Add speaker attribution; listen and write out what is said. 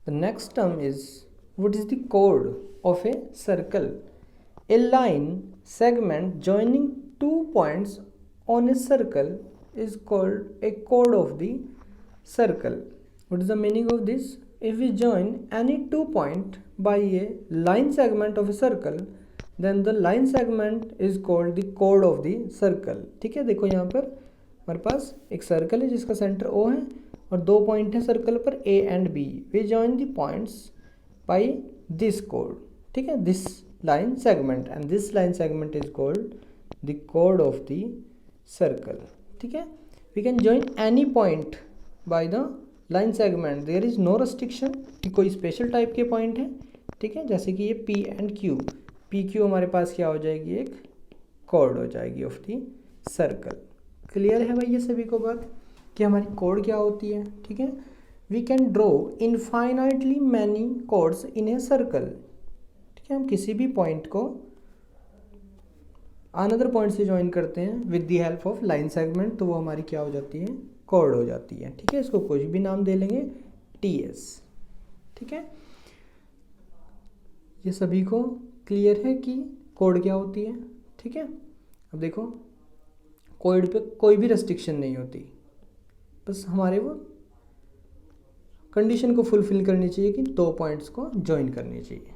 Speaker 1: The next term is, what is the chord of a circle? A line segment joining 2 points on a circle is called a chord of the circle. What is the meaning of this? If we join any 2 point by a line segment of a circle, then the line segment is called the chord of the circle. ठीक है, देखो यहाँ पर हमारे पास एक circle है जिसका centre O है और 2 पॉइंट है सर्कल पर A and B. We join the points by this chord. ठीक है, this line segment, and this line segment is called the chord of the circle. ठीक है, we can join any point by the line segment. There is no restriction कि कोई special type के point है. ठीक है, जैसे कि ये P and Q. P Q हमारे पास क्या हो जाएगी, एक chord हो जाएगी ऑफ दी सर्कल. क्लियर है भाई ये सभी को बात कि हमारी chord क्या होती है. ठीक है, we can draw infinitely many chords in a circle. हम किसी भी पॉइंट को अनदर पॉइंट से ज्वाइन करते हैं with the help of line segment, तो वो हमारी क्या हो जाती है, कॉर्ड हो जाती है. ठीक है, इसको कोई भी नाम दे लेंगे, TS. ठीक है, ये सभी को क्लियर है कि कॉर्ड क्या होती है. ठीक है, अब देखो कॉर्ड पे कोई भी रेस्ट्रिक्शन नहीं होती, बस हमारे वो कंडीशन को फुलफिल करनी चाहिए कि 2 पॉइंट्स को ज्वाइन करनी चाहिए.